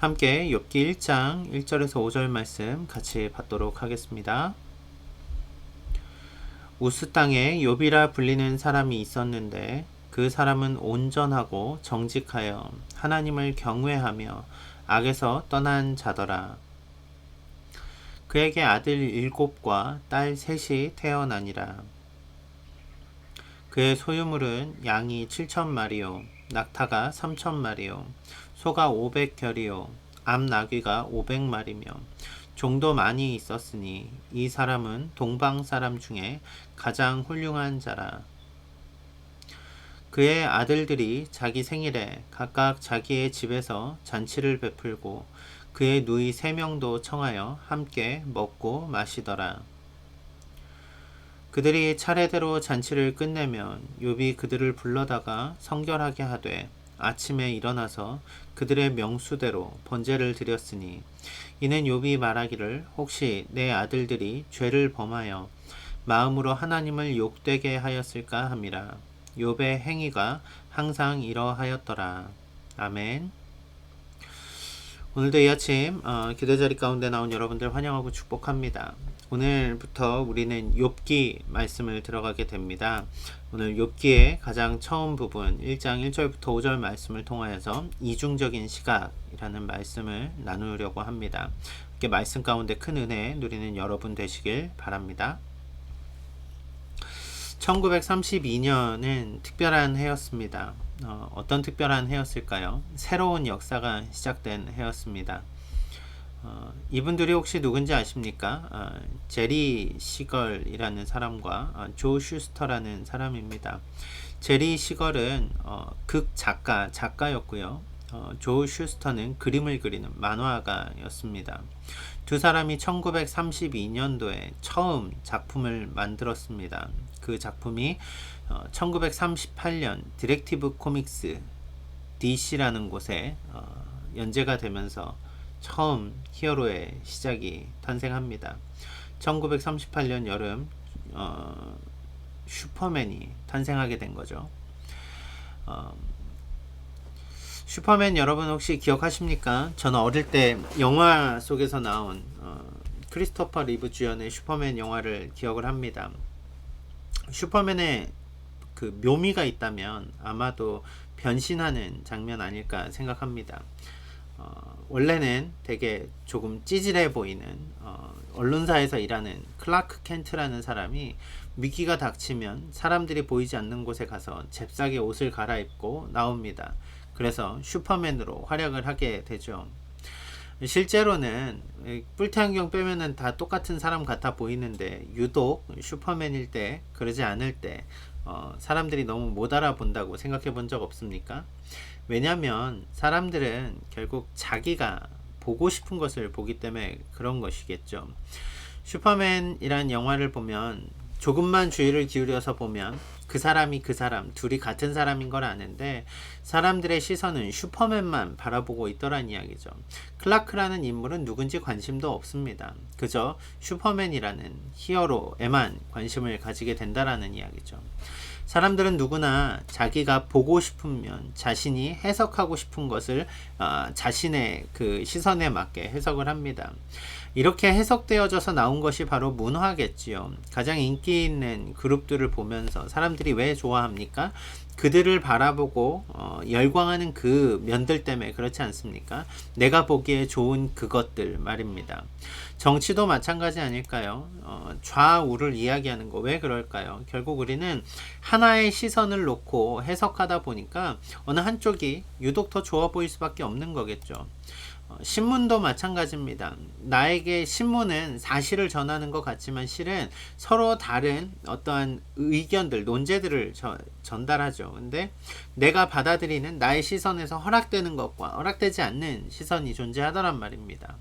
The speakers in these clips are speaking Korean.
함께 욥기 1장 1절에서 5절 말씀 같이 받도록 하겠습니다. 우스 땅에 욥이라 불리는 사람이 있었는데 그 사람은 온전하고 정직하여 하나님을 경외하며 악에서 떠난 자더라. 그에게 아들 7과 딸 3이 태어나니라. 그의 소유물은 양이 7,000마리요 낙타가 3,000마리요 소가 500결이요 암나귀가 500마리며 종도 많이 있었으니 이 사람은 동방 사람 중에 가장 훌륭한 자라. 그의 아들들이 자기 생일에 각각 자기의 집에서 잔치를 베풀고 그의 누이 3명도 청하여 함께 먹고 마시더라. 그들이 차례대로 잔치를 끝내면 욥이 그들을 불러다가 성결하게 하되 아침에 일어나서 그들의 명수대로 번제를 드렸으니 이는 욥이 말하기를 혹시 내 아들들이 죄를 범하여 마음으로 하나님을 욕되게 하였을까 함이라. 욥의 행위가 항상 이러하였더라. 아멘. 오늘도 이 아침 기도자리 가운데 나온 여러분들 환영하고 축복합니다. 오늘부터 우리는 욥기 말씀을 들어가게 됩니다. 오늘 욥기의 가장 처음 부분 1장 1절부터 5절 말씀을 통하여서 이중적인 시각이라는 말씀을 나누려고 합니다. 이렇게 말씀 가운데 큰 은혜 누리는 여러분 되시길 바랍니다. 1932년은 특별한 해였습니다. 어떤 특별한 해였을까요? 새로운 역사가 시작된 해였습니다. 이분들이 혹시 누군지 아십니까? 제리 시걸이라는 사람과 조 슈스터라는 사람입니다. 제리 시걸은 극 작가였고요. 조 슈스터는 그림을 그리는 만화가였습니다. 두 사람이 1932년도에 처음 작품을 만들었습니다. 그 작품이 1938년 디렉티브 코믹스 DC라는 곳에 연재가 되면서 처음 히어로의 시작이 탄생합니다. 1938년 여름 슈퍼맨이 탄생하게 된 거죠. 슈퍼맨 여러분 혹시 기억하십니까? 저는 어릴 때 영화 속에서 나온 크리스토퍼 리브 주연의 슈퍼맨 영화를 기억을 합니다. 슈퍼맨의 그 묘미가 있다면 아마도 변신하는 장면 아닐까 생각합니다. 원래는 되게 조금 찌질해 보이는 언론사에서 일하는 클라크 켄트라는 사람이 위기가 닥치면 사람들이 보이지 않는 곳에 가서 잽싸게 옷을 갈아입고 나옵니다. 그래서 슈퍼맨으로 활약을 하게 되죠. 실제로는 뿔테 안경 빼면은 다 똑같은 사람 같아 보이는데 유독 슈퍼맨일 때 그러지 않을 때 사람들이 너무 못 알아본다고 생각해 본 적 없습니까? 왜냐하면 사람들은 결국 자기가 보고 싶은 것을 보기 때문에 그런 것이겠죠. 슈퍼맨이란 영화를 보면 조금만 주의를 기울여서 보면 그 사람이 그 사람 둘이 같은 사람인 걸 아는데 사람들의 시선은 슈퍼맨만 바라보고 있더란 이야기죠. 클라크라는 인물은 누군지 관심도 없습니다. 그저 슈퍼맨이라는 히어로에만 관심을 가지게 된다라는 이야기죠. 사람들은 누구나 자기가 보고 싶으면 자신이 해석하고 싶은 것을 자신의 그 시선에 맞게 해석을 합니다. 이렇게 해석되어져서 나온 것이 바로 문화겠지요. 가장 인기 있는 그룹들을 보면서 사람들이 왜 좋아합니까? 그들을 바라보고 열광하는 그 면들 때문에 그렇지 않습니까? 내가 보기에 좋은 그것들 말입니다. 정치도 마찬가지 아닐까요? 좌우를 이야기하는 거 왜 그럴까요? 결국 우리는 하나의 시선을 놓고 해석하다 보니까 어느 한쪽이 유독 더 좋아 보일 수밖에 없는 거겠죠. 신문도 마찬가지입니다. 나에게 신문은 사실을 전하는 것 같지만 실은 서로 다른 어떠한 의견들, 논제들을 전달하죠. 근데 내가 받아들이는 나의 시선에서 허락되는 것과 허락되지 않는 시선이 존재하더란 말입니다.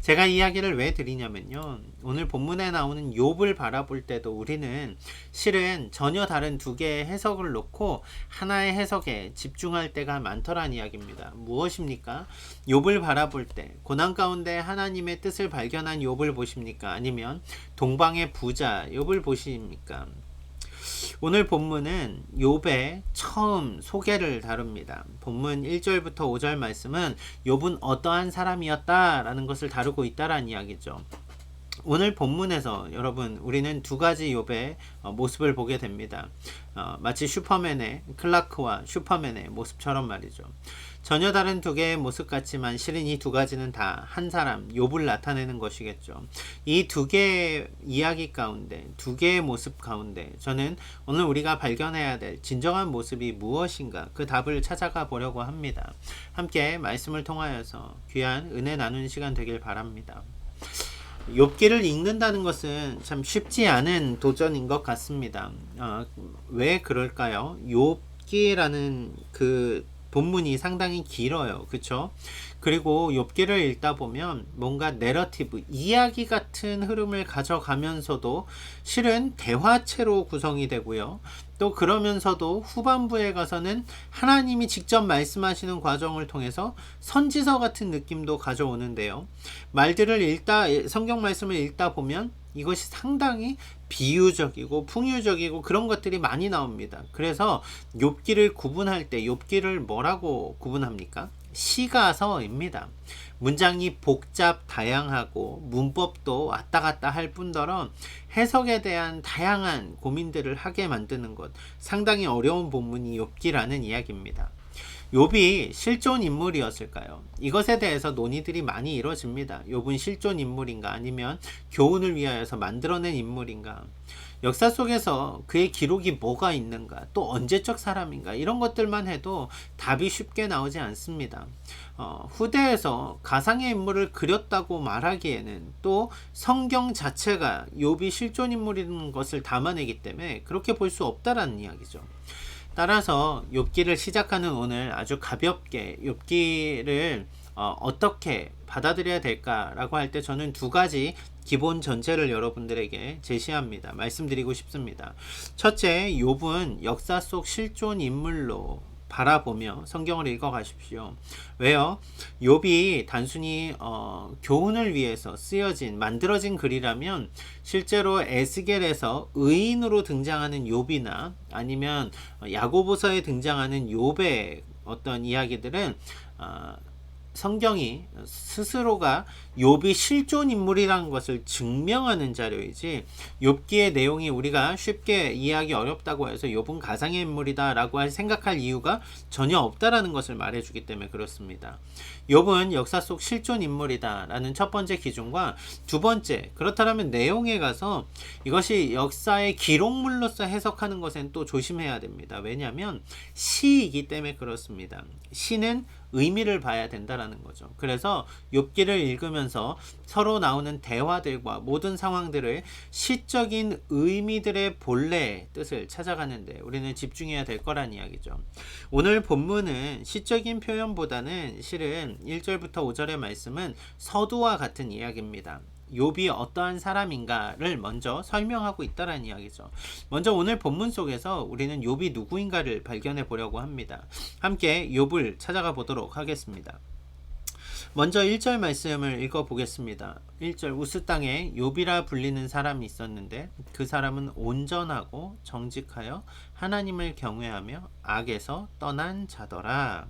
제가 이 이야기를 왜 드리냐면요. 오늘 본문에 나오는 욥을 바라볼 때도 우리는 실은 전혀 다른 두 개의 해석을 놓고 하나의 해석에 집중할 때가 많더란 이야기입니다. 무엇입니까? 욥을 바라볼 때 고난 가운데 하나님의 뜻을 발견한 욥을 보십니까? 아니면 동방의 부자 욥을 보십니까? 오늘 본문은 욥의 처음 소개를 다룹니다. 본문 1절부터 5절 말씀은 욥은 어떠한 사람이었다라는 것을 다루고 있다라는 이야기죠. 오늘 본문에서 여러분 우리는 두 가지 욥의 모습을 보게 됩니다. 마치 슈퍼맨의 클라크와 슈퍼맨의 모습처럼 말이죠. 전혀 다른 두 개의 모습 같지만 실은 이 두 가지는 다 한 사람 욥을 나타내는 것이겠죠. 이 두 개의 이야기 가운데, 두 개의 모습 가운데 저는 오늘 우리가 발견해야 될 진정한 모습이 무엇인가 그 답을 찾아가 보려고 합니다. 함께 말씀을 통하여서 귀한 은혜 나누는 시간 되길 바랍니다. 욥기를 읽는다는 것은 참 쉽지 않은 도전인 것 같습니다. 왜 그럴까요? 욥기라는 그 본문이 상당히 길어요. 그쵸? 그리고 욥기를 읽다 보면 뭔가 내러티브, 이야기 같은 흐름을 가져가면서도 실은 대화체로 구성이 되고요. 또 그러면서도 후반부에 가서는 하나님이 직접 말씀하시는 과정을 통해서 선지서 같은 느낌도 가져오는데요. 성경 말씀을 읽다 보면 이것이 상당히 비유적이고 풍유적이고 그런 것들이 많이 나옵니다. 그래서 욥기를 구분할 때 욥기를 뭐라고 구분합니까? 시가서입니다. 문장이 복잡 다양하고 문법도 왔다 갔다 할 뿐더러 해석에 대한 다양한 고민들을 하게 만드는 것, 상당히 어려운 본문이 욥기라는 이야기입니다. 욥이 실존 인물이었을까요? 이것에 대해서 논의들이 많이 이루어집니다. 욥은 실존 인물인가 아니면 교훈을 위하여서 만들어낸 인물인가? 역사 속에서 그의 기록이 뭐가 있는가, 또 언제적 사람인가, 이런 것들만 해도 답이 쉽게 나오지 않습니다. 후대에서 가상의 인물을 그렸다고 말하기에는 또 성경 자체가 욥이 실존 인물인 것을 담아내기 때문에 그렇게 볼 수 없다라는 이야기죠. 따라서 욥기를 시작하는 오늘 아주 가볍게 욥기를 어떻게 받아들여야 될까라고 할 때 저는 두 가지 기본 전제를 여러분들에게 제시합니다. 말씀드리고 싶습니다. 첫째, 욥은 역사 속 실존 인물로 바라보며 성경을 읽어 가십시오. 왜요? 욥이 단순히 교훈을 위해서 만들어진 글이라면 실제로 에스겔에서 의인으로 등장하는 욥이나 아니면 야고보서에 등장하는 욥의 어떤 이야기들은 성경이 스스로가 욥이 실존 인물이라는 것을 증명하는 자료이지, 욥기의 내용이 우리가 쉽게 이해하기 어렵다고 해서 욥은 가상의 인물이다 라고 생각할 이유가 전혀 없다라는 것을 말해주기 때문에 그렇습니다. 욥은 역사 속 실존 인물이다 라는 첫 번째 기준과, 두 번째, 그렇다면 내용에 가서 이것이 역사의 기록물로서 해석하는 것엔 또 조심해야 됩니다. 왜냐하면 시이기 때문에 그렇습니다. 시는 의미를 봐야 된다라는 거죠. 그래서 욥기를 읽으면서 서로 나오는 대화들과 모든 상황들을 시적인 의미들의 본래 뜻을 찾아가는데 우리는 집중해야 될 거란 이야기죠. 오늘 본문은 시적인 표현보다는 실은 1절부터 5절의 말씀은 서두와 같은 이야기입니다. 욥이 어떠한 사람인가를 먼저 설명하고 있다는 이야기죠. 먼저 오늘 본문 속에서 우리는 욥이 누구인가를 발견해 보려고 합니다. 함께 욥을 찾아가 보도록 하겠습니다. 먼저 1절 말씀을 읽어 보겠습니다. 1절, 우스 땅에 욥이라 불리는 사람이 있었는데 그 사람은 온전하고 정직하여 하나님을 경외하며 악에서 떠난 자더라.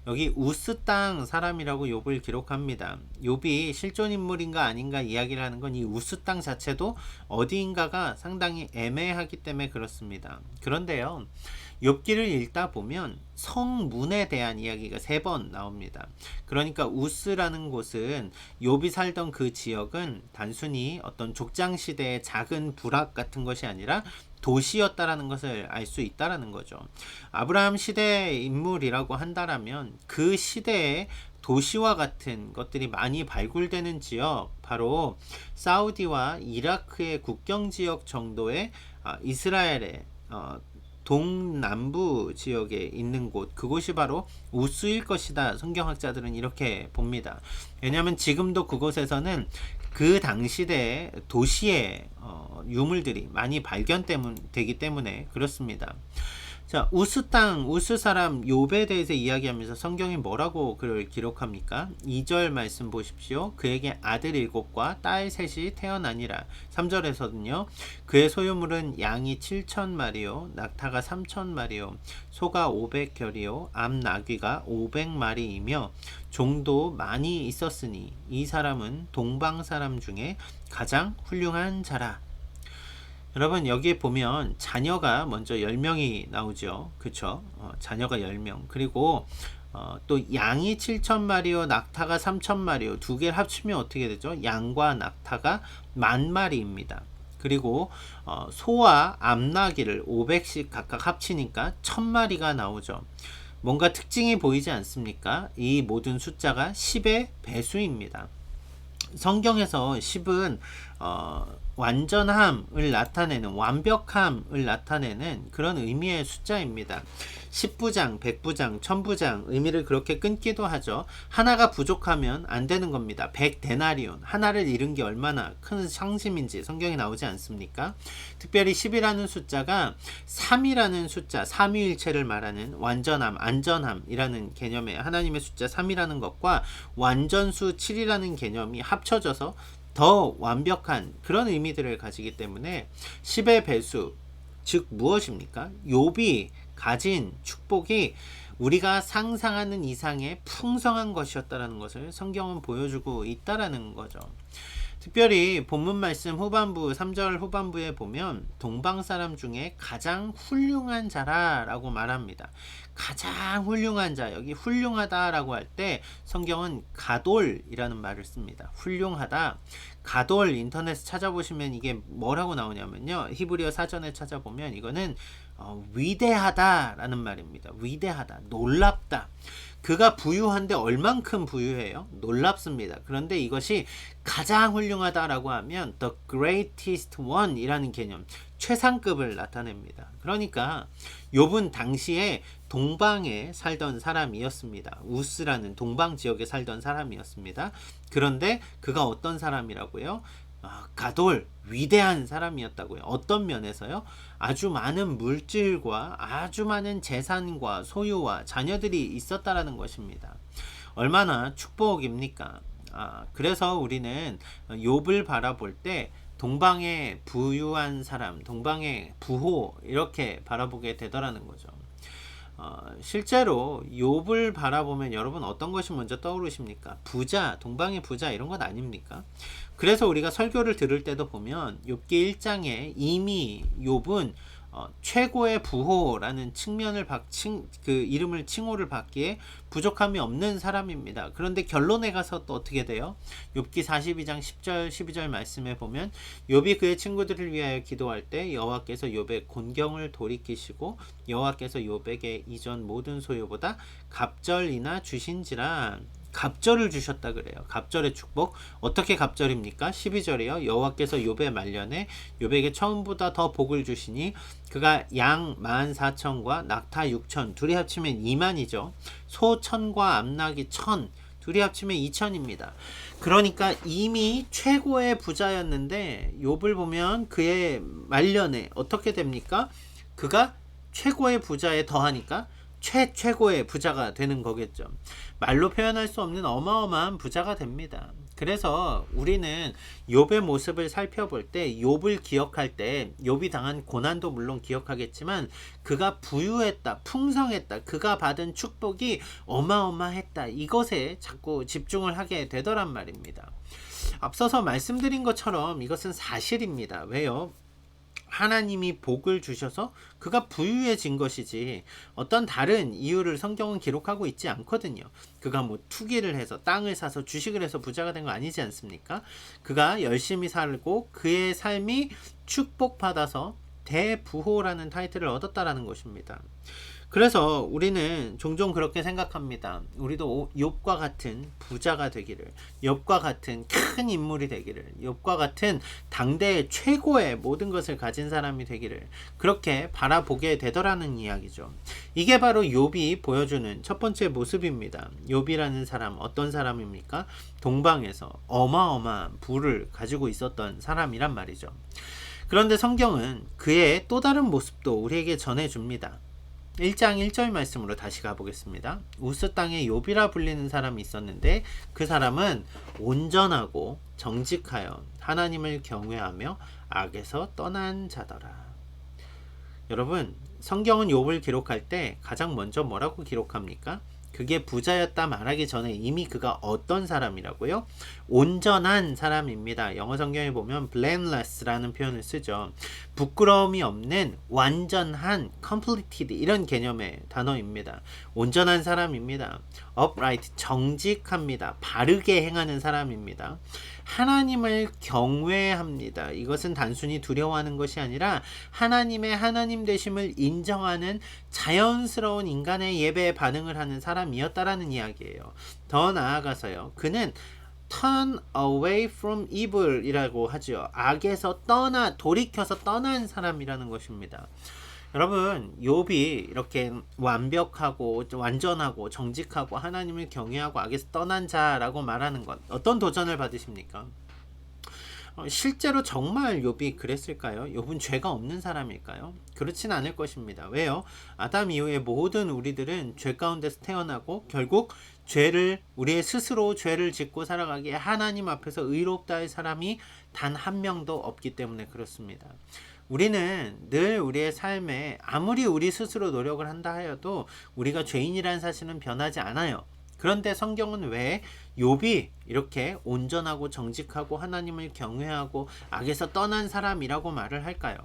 여기 우스 땅 사람이라고 욥을 기록합니다. 욥이 실존 인물인가 아닌가 이야기를 하는 건 이 우스 땅 자체도 어디인가가 상당히 애매하기 때문에 그렇습니다. 그런데요, 욥기를 읽다 보면 성문에 대한 이야기가 3번 나옵니다. 그러니까 우스라는 곳은 욥이 살던 그 지역은 단순히 어떤 족장 시대의 작은 부락 같은 것이 아니라 도시였다라는 것을 알 수 있다라는 거죠. 아브라함 시대의 인물이라고 한다라면 그 시대에 도시와 같은 것들이 많이 발굴되는 지역, 바로 사우디와 이라크의 국경 지역 정도의 이스라엘의 동남부 지역에 있는 곳, 그곳이 바로 우스일 것이다. 성경학자들은 이렇게 봅니다. 왜냐하면 지금도 그곳에서는 그 당시대의 도시의 유물들이 많이 발견되기 때문에 그렇습니다. 자, 우스 땅, 우스 사람 욥에 대해서 이야기하면서 성경이 뭐라고 그를 기록합니까? 2절 말씀 보십시오. 그에게 아들 7과 딸 셋이 태어나니라. 3절에서는요. 그의 소유물은 양이 7,000마리요, 낙타가 3,000마리요, 소가 500결이요, 암나귀가 500마리이며 종도 많이 있었으니 이 사람은 동방 사람 중에 가장 훌륭한 자라. 여러분 여기에 보면 자녀가 먼저 10명이 나오죠. 그쵸? 자녀가 10명. 그리고 또 양이 7,000마리요, 낙타가 3,000마리요. 두 개를 합치면 어떻게 되죠? 양과 낙타가 10,000마리입니다. 그리고 소와 암나귀를 500씩 각각 합치니까 1,000마리가 나오죠. 뭔가 특징이 보이지 않습니까? 이 모든 숫자가 10의 배수입니다. 성경에서 10은 완전함을 나타내는, 완벽함을 나타내는 그런 의미의 숫자입니다. 10부장, 100부장, 1000부장 의미를 그렇게 끊기도 하죠. 하나가 부족하면 안 되는 겁니다. 100데나리온, 하나를 잃은 게 얼마나 큰 상심인지 성경에 나오지 않습니까? 특별히 10이라는 숫자가 3이라는 숫자, 삼위일체를 말하는 완전함, 안전함이라는 개념의 하나님의 숫자 3이라는 것과 완전수 7이라는 개념이 합쳐져서 더 완벽한 그런 의미들을 가지기 때문에 10의 배수, 즉 무엇입니까? 욥이 가진 축복이 우리가 상상하는 이상의 풍성한 것이었다라는 것을 성경은 보여주고 있다라는 거죠. 특별히 본문 말씀 후반부 3절 후반부에 보면 동방 사람 중에 가장 훌륭한 자라라고 말합니다. 가장 훌륭한 자, 여기 훌륭하다라고 할 때 성경은 가돌이라는 말을 씁니다. 훌륭하다. 가돌 인터넷에 찾아보시면 이게 뭐라고 나오냐면요. 히브리어 사전에 찾아보면 이거는 위대하다라는 말입니다. 위대하다, 놀랍다. 그가 부유한데 얼만큼 부유해요? 놀랍습니다. 그런데 이것이 가장 훌륭하다라고 하면 the greatest one 이라는 개념, 최상급을 나타냅니다. 그러니까 욥은 당시에 동방에 살던 사람이었습니다. 우스라는 동방 지역에 살던 사람이었습니다. 그런데 그가 어떤 사람이라고요? 가돌, 위대한 사람이었다고요. 어떤 면에서요? 아주 많은 물질과 아주 많은 재산과 소유와 자녀들이 있었다라는 것입니다. 얼마나 축복입니까? 그래서 우리는 욥을 바라볼 때 동방의 부유한 사람, 동방의 부호 이렇게 바라보게 되더라는 거죠. 실제로 욥을 바라보면 여러분 어떤 것이 먼저 떠오르십니까? 부자, 동방의 부자 이런 것 아닙니까? 그래서 우리가 설교를 들을 때도 보면 욥기 1장에 이미 욥은 최고의 부호라는 측면을 그 이름을 칭호를 받기에 부족함이 없는 사람입니다. 그런데 결론에 가서 또 어떻게 돼요? 욥기 42장 10절 12절 말씀에 보면 욥이 그의 친구들을 위하여 기도할 때 여호와께서 욥의 곤경을 돌이키시고 여호와께서 욥에게 이전 모든 소유보다 갑절이나 주신지라. 갑절을 주셨다 그래요. 갑절의 축복. 어떻게 갑절입니까? 12절이요. 여호와께서 욥의 말년에 욥에게 처음보다 더 복을 주시니 그가 양 14,000과 낙타 6,000 둘이 합치면 2만이죠. 소 1,000과 암나귀 1,000 둘이 합치면 2,000입니다. 그러니까 이미 최고의 부자였는데 욥을 보면 그의 말년에 어떻게 됩니까? 그가 최고의 부자에 더하니까 최고의 부자가 되는 거겠죠. 말로 표현할 수 없는 어마어마한 부자가 됩니다. 그래서 우리는 욥의 모습을 살펴볼 때 욥을 기억할 때 욥이 당한 고난도 물론 기억하겠지만 그가 부유했다, 풍성했다, 그가 받은 축복이 어마어마했다, 이것에 자꾸 집중을 하게 되더란 말입니다. 앞서서 말씀드린 것처럼 이것은 사실입니다. 왜요? 하나님이 복을 주셔서 그가 부유해진 것이지 어떤 다른 이유를 성경은 기록하고 있지 않거든요. 그가 뭐 투기를 해서 땅을 사서 주식을 해서 부자가 된 거 아니지 않습니까? 그가 열심히 살고 그의 삶이 축복받아서 대부호라는 타이틀을 얻었다라는 것입니다. 그래서 우리는 종종 그렇게 생각합니다. 우리도 욥과 같은 부자가 되기를, 욥과 같은 큰 인물이 되기를, 욥과 같은 당대의 최고의 모든 것을 가진 사람이 되기를 그렇게 바라보게 되더라는 이야기죠. 이게 바로 욥이 보여주는 첫 번째 모습입니다. 욥이라는 사람 어떤 사람입니까? 동방에서 어마어마한 부를 가지고 있었던 사람이란 말이죠. 그런데 성경은 그의 또 다른 모습도 우리에게 전해줍니다. 1장 1절 말씀으로 다시 가보겠습니다. 우스 땅에 욥이라 불리는 사람이 있었는데 그 사람은 온전하고 정직하여 하나님을 경외하며 악에서 떠난 자더라. 여러분, 성경은 욥을 기록할 때 가장 먼저 뭐라고 기록합니까? 그게 부자였다 말하기 전에 이미 그가 어떤 사람이라고요? 온전한 사람입니다. 영어 성경에 보면 blameless라는 표현을 쓰죠. 부끄러움이 없는, 완전한, completed 이런 개념의 단어입니다. 온전한 사람입니다. upright, 정직합니다. 바르게 행하는 사람입니다. 하나님을 경외합니다. 이것은 단순히 두려워하는 것이 아니라 하나님의 하나님 되심을 인정하는 자연스러운 인간의 예배에 반응을 하는 사람이었다라는 이야기예요. 더 나아가서요. 그는 turn away from evil 이라고 하죠. 악에서 돌이켜서 떠난 사람이라는 것입니다. 여러분, 욥이 이렇게 완벽하고 완전하고 정직하고 하나님을 경외하고 악에서 떠난 자라고 말하는 것, 어떤 도전을 받으십니까? 실제로 정말 욥이 그랬을까요? 욥은 죄가 없는 사람일까요? 그렇진 않을 것입니다. 왜요? 아담 이후에 모든 우리들은 죄 가운데서 태어나고 결국 우리의 스스로 죄를 짓고 살아가기에 하나님 앞에서 의롭다 할 사람이 단 한 명도 없기 때문에 그렇습니다. 우리는 늘 우리의 삶에 아무리 우리 스스로 노력을 한다 하여도 우리가 죄인이라는 사실은 변하지 않아요. 그런데 성경은 왜 욥이 이렇게 온전하고 정직하고 하나님을 경외하고 악에서 떠난 사람이라고 말을 할까요?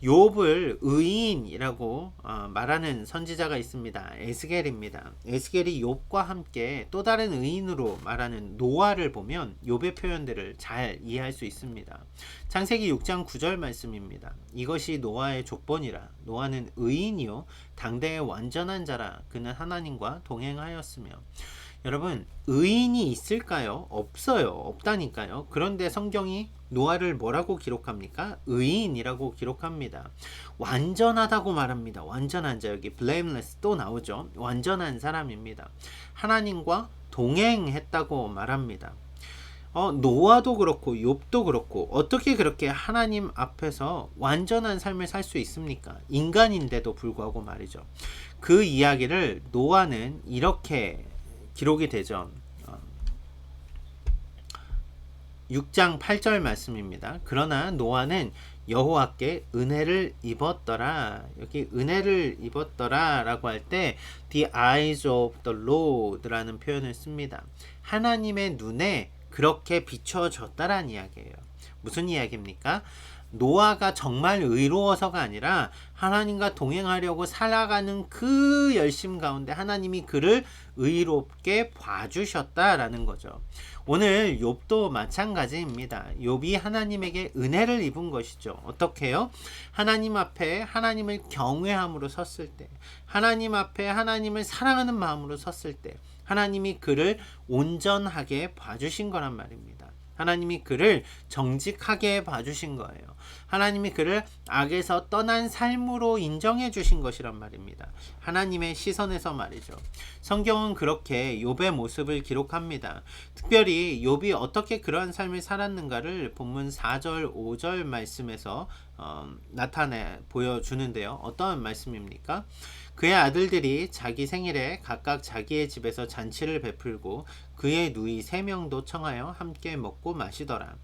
욥을 의인이라고 말하는 선지자가 있습니다. 에스겔입니다. 에스겔이 욥과 함께 또 다른 의인으로 말하는 노아를 보면 욥의 표현들을 잘 이해할 수 있습니다. 창세기 6장 9절 말씀입니다. 이것이 노아의 족본이라. 노아는 의인이요 당대의 완전한 자라. 그는 하나님과 동행하였으며. 여러분, 의인이 있을까요? 없어요. 없다니까요. 그런데 성경이 노아를 뭐라고 기록합니까? 의인이라고 기록합니다. 완전하다고 말합니다. 완전한 자, 여기 blameless 또 나오죠. 완전한 사람입니다. 하나님과 동행했다고 말합니다. 노아도 그렇고 욥도 그렇고 어떻게 그렇게 하나님 앞에서 완전한 삶을 살 수 있습니까? 인간인데도 불구하고 말이죠. 그 이야기를 노아는 이렇게 기록이 되죠. 6장 8절 말씀입니다. 그러나 노아는 여호와께 은혜를 입었더라. 여기 은혜를 입었더라 라고 할 때 the eyes of the Lord 라는 표현을 씁니다. 하나님의 눈에 그렇게 비춰졌다라는 이야기예요. 무슨 이야기입니까? 노아가 정말 의로워서가 아니라 하나님과 동행하려고 살아가는 그 열심 가운데 하나님이 그를 의롭게 봐주셨다라는 거죠. 오늘 욥도 마찬가지입니다. 욥이 하나님에게 은혜를 입은 것이죠. 어떻게요? 하나님 앞에 하나님을 경외함으로 섰을 때, 하나님 앞에 하나님을 사랑하는 마음으로 섰을 때 하나님이 그를 온전하게 봐주신 거란 말입니다. 하나님이 그를 정직하게 봐주신 거예요. 하나님이 그를 악에서 떠난 삶으로 인정해 주신 것이란 말입니다. 하나님의 시선에서 말이죠. 성경은 그렇게 욥의 모습을 기록합니다. 특별히 욥이 어떻게 그러한 삶을 살았는가를 본문 4절, 5절 말씀에서 보여주는데요. 어떤 말씀입니까? 그의 아들들이 자기 생일에 각각 자기의 집에서 잔치를 베풀고 그의 누이 3명도 청하여 함께 먹고 마시더라.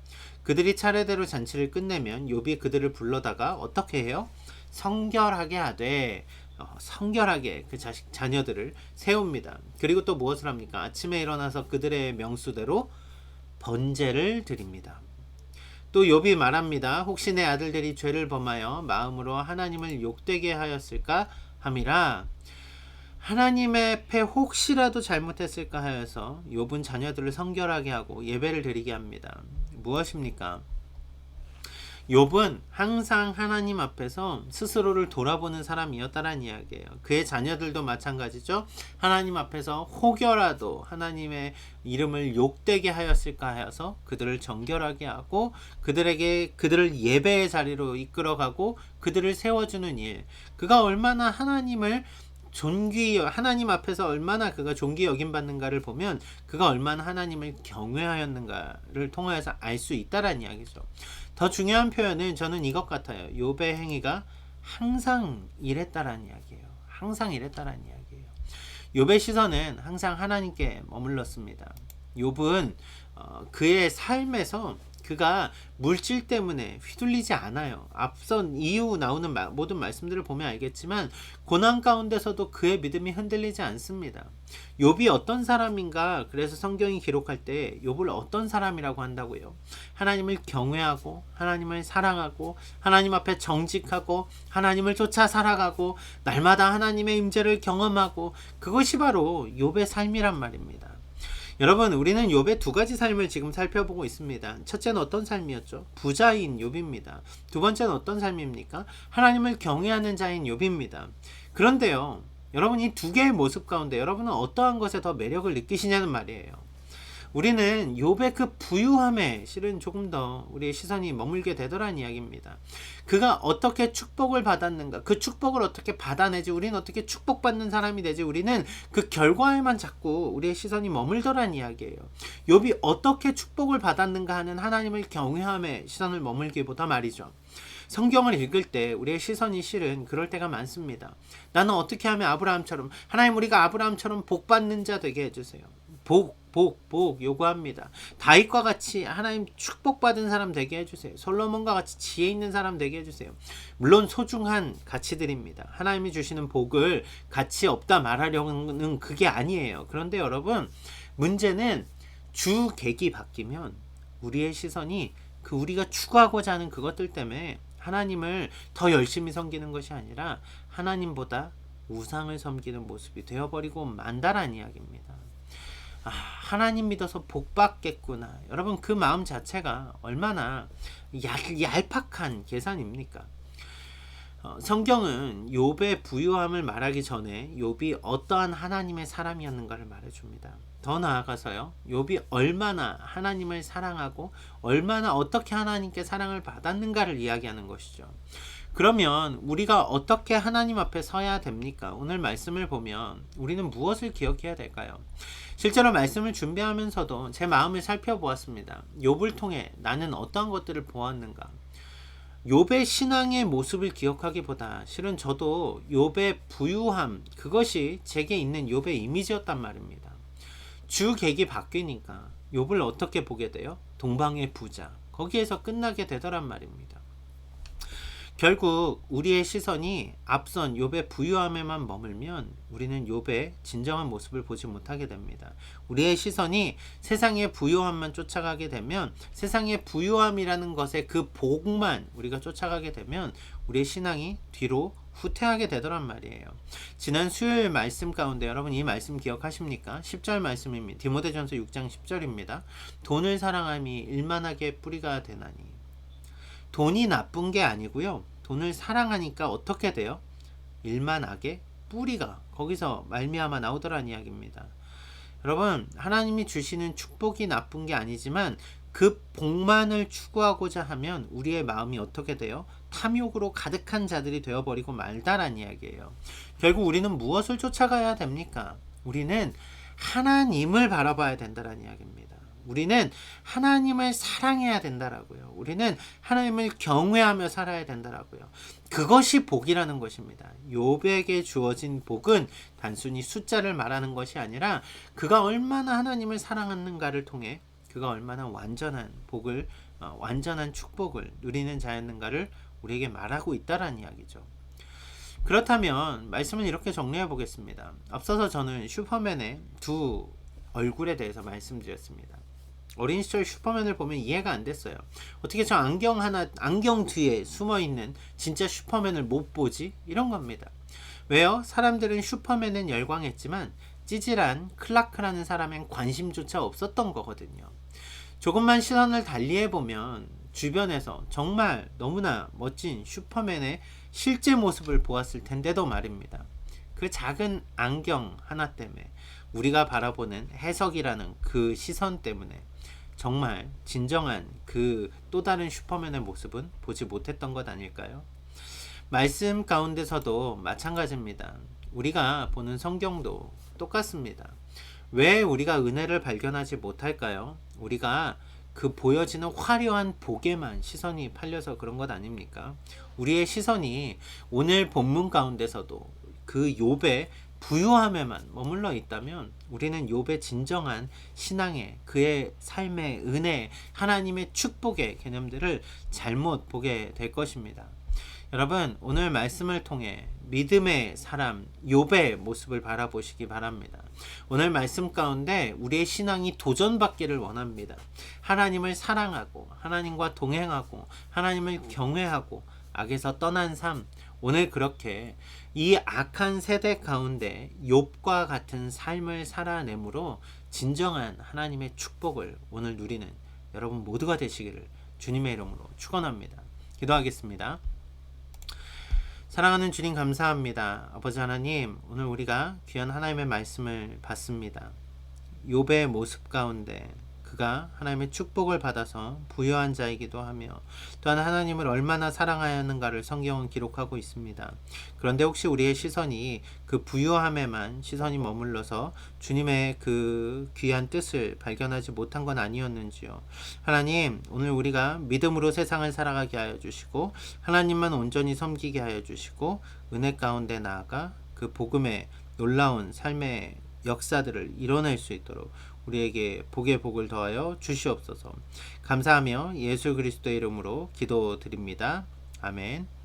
그들이 차례대로 잔치를 끝내면 욥이 그들을 불러다가 어떻게 해요? 성결하게 하되 성결하게 그 자녀들을 세웁니다. 그리고 또 무엇을 합니까? 아침에 일어나서 그들의 명수대로 번제를 드립니다. 또 욥이 말합니다. 혹시 내 아들들이 죄를 범하여 마음으로 하나님을 욕되게 하였을까 함이라. 하나님의 앞에 혹시라도 잘못했을까 하여서 욥은 자녀들을 성결하게 하고 예배를 드리게 합니다. 무엇입니까? 욥은 항상 하나님 앞에서 스스로를 돌아보는 사람이었다라는 이야기예요. 그의 자녀들도 마찬가지죠. 하나님 앞에서 혹여라도 하나님의 이름을 욕되게 하였을까 하여서 그들을 정결하게 하고 그들을 예배의 자리로 이끌어가고 그들을 세워주는 일. 그가 얼마나 하나님 앞에서 얼마나 그가 존귀 여김받는가를 보면 그가 얼마나 하나님을 경외하였는가를 통하여서 알 수 있다라는 이야기죠. 더 중요한 표현은 저는 이것 같아요. 욥의 행위가 항상 이랬다라는 이야기예요. 항상 이랬다라는 이야기예요. 욥의 시선은 항상 하나님께 머물렀습니다. 욥은 그의 삶에서 그가 물질 때문에 휘둘리지 않아요. 앞선 이후 나오는 모든 말씀들을 보면 알겠지만 고난 가운데서도 그의 믿음이 흔들리지 않습니다. 욥이 어떤 사람인가? 그래서 성경이 기록할 때 욥을 어떤 사람이라고 한다고요? 하나님을 경외하고 하나님을 사랑하고 하나님 앞에 정직하고 하나님을 쫓아 살아가고 날마다 하나님의 임재를 경험하고 그것이 바로 욥의 삶이란 말입니다. 여러분, 우리는 욥의 두 가지 삶을 지금 살펴보고 있습니다. 첫째는 어떤 삶이었죠? 부자인 욥입니다. 두 번째는 어떤 삶입니까? 하나님을 경외하는 자인 욥입니다. 그런데요, 여러분, 이 두 개의 모습 가운데 여러분은 어떠한 것에 더 매력을 느끼시냐는 말이에요. 우리는 욥의 그 부유함에 실은 조금 더 우리의 시선이 머물게 되더라는 이야기입니다. 그가 어떻게 축복을 받았는가, 그 축복을 어떻게 받아내지, 우리는 어떻게 축복받는 사람이 되지, 우리는 그 결과에만 자꾸 우리의 시선이 머물더라는 이야기예요. 욥이 어떻게 축복을 받았는가 하는 하나님을 경외함에 시선을 머물기보다 말이죠. 성경을 읽을 때 우리의 시선이 실은 그럴 때가 많습니다. 나는 어떻게 하면 아브라함처럼, 하나님 우리가 아브라함처럼 복받는 자 되게 해주세요. 복 요구합니다. 다윗과 같이 하나님 축복받은 사람 되게 해주세요. 솔로몬과 같이 지혜 있는 사람 되게 해주세요. 물론 소중한 가치들입니다. 하나님이 주시는 복을 가치 없다 말하려는 그게 아니에요. 그런데 여러분, 문제는 주 계기 바뀌면 우리의 시선이 그 우리가 추구하고자 하는 그것들 때문에 하나님을 더 열심히 섬기는 것이 아니라 하나님보다 우상을 섬기는 모습이 되어버리고 만다라는 이야기입니다. 하나님 믿어서 복 받겠구나. 여러분, 그 마음 자체가 얼마나 얄팍한 계산입니까? 성경은 욥의 부유함을 말하기 전에 욥이 어떠한 하나님의 사람이었는가를 말해줍니다. 더 나아가서요, 욥이 얼마나 하나님을 사랑하고 얼마나 어떻게 하나님께 사랑을 받았는가를 이야기하는 것이죠. 그러면 우리가 어떻게 하나님 앞에 서야 됩니까? 오늘 말씀을 보면 우리는 무엇을 기억해야 될까요? 실제로 말씀을 준비하면서도 제 마음을 살펴보았습니다. 욥을 통해 나는 어떠한 것들을 보았는가? 욥의 신앙의 모습을 기억하기보다 실은 저도 욥의 부유함, 그것이 제게 있는 욥의 이미지였단 말입니다. 주 계기 바뀌니까 욥을 어떻게 보게 돼요? 동방의 부자, 거기에서 끝나게 되더란 말입니다. 결국 우리의 시선이 앞선 욥의 부유함에만 머물면 우리는 욥의 진정한 모습을 보지 못하게 됩니다. 우리의 시선이 세상의 부유함만 쫓아가게 되면, 세상의 부유함이라는 것의 그 복만 우리가 쫓아가게 되면 우리의 신앙이 뒤로 후퇴하게 되더란 말이에요. 지난 수요일 말씀 가운데 여러분 이 말씀 기억하십니까? 10절 말씀입니다. 디모데전서 6장 10절입니다. 돈을 사랑함이 일만하게 뿌리가 되나니. 돈이 나쁜 게 아니고요. 돈을 사랑하니까 어떻게 돼요? 일만하게 뿌리가 거기서 말미암아 나오더란 이야기입니다. 여러분, 하나님이 주시는 축복이 나쁜 게 아니지만 그 복만을 추구하고자 하면 우리의 마음이 어떻게 돼요? 탐욕으로 가득한 자들이 되어버리고 말다란 이야기예요. 결국 우리는 무엇을 쫓아가야 됩니까? 우리는 하나님을 바라봐야 된다는 이야기입니다. 우리는 하나님을 사랑해야 된다라고요. 우리는 하나님을 경외하며 살아야 된다라고요. 그것이 복이라는 것입니다. 욥에게 주어진 복은 단순히 숫자를 말하는 것이 아니라 그가 얼마나 하나님을 사랑하는가를 통해 그가 얼마나 완전한 복을, 완전한 축복을 누리는 자였는가를 우리에게 말하고 있다라는 이야기죠. 그렇다면 말씀은 이렇게 정리해 보겠습니다. 앞서서 저는 슈퍼맨의 두 얼굴에 대해서 말씀드렸습니다. 어린 시절 슈퍼맨을 보면 이해가 안 됐어요. 어떻게 저 안경 뒤에 숨어있는 진짜 슈퍼맨을 못 보지? 이런 겁니다. 왜요? 사람들은 슈퍼맨은 열광했지만 찌질한 클라크라는 사람엔 관심조차 없었던 거거든요. 조금만 시선을 달리해보면 주변에서 정말 너무나 멋진 슈퍼맨의 실제 모습을 보았을 텐데도 말입니다. 그 작은 안경 하나 때문에, 우리가 바라보는 해석이라는 그 시선 때문에 정말 진정한 그 또 다른 슈퍼맨의 모습은 보지 못했던 것 아닐까요? 말씀 가운데서도 마찬가지입니다. 우리가 보는 성경도 똑같습니다. 왜 우리가 은혜를 발견하지 못할까요? 우리가 그 보여지는 화려한 복에만 시선이 팔려서 그런 것 아닙니까? 우리의 시선이 오늘 본문 가운데서도 그 욥의 부유함에만 머물러 있다면 우리는 욥의 진정한 신앙의 그의 삶의 은혜, 하나님의 축복의 개념들을 잘못 보게 될 것입니다. 여러분, 오늘 말씀을 통해 믿음의 사람 욥의 모습을 바라보시기 바랍니다. 오늘 말씀 가운데 우리의 신앙이 도전받기를 원합니다. 하나님을 사랑하고 하나님과 동행하고 하나님을 경외하고 악에서 떠난 삶, 오늘 그렇게 이 악한 세대 가운데 욥과 같은 삶을 살아내므로 진정한 하나님의 축복을 오늘 누리는 여러분 모두가 되시기를 주님의 이름으로 축원합니다. 기도하겠습니다. 사랑하는 주님, 감사합니다. 아버지 하나님, 오늘 우리가 귀한 하나님의 말씀을 받습니다. 욥의 모습 가운데 그가 하나님의 축복을 받아서 부유한 자이기도 하며 또한 하나님을 얼마나 사랑하였는가를 성경은 기록하고 있습니다. 그런데 혹시 우리의 시선이 그 부유함에만 시선이 머물러서 주님의 그 귀한 뜻을 발견하지 못한 건 아니었는지요. 하나님, 오늘 우리가 믿음으로 세상을 살아가게 하여 주시고 하나님만 온전히 섬기게 하여 주시고 은혜 가운데 나아가 그 복음의 놀라운 삶의 역사들을 이뤄낼 수 있도록 우리에게 복의 복을 더하여 주시옵소서. 감사하며 예수 그리스도의 이름으로 기도드립니다. 아멘.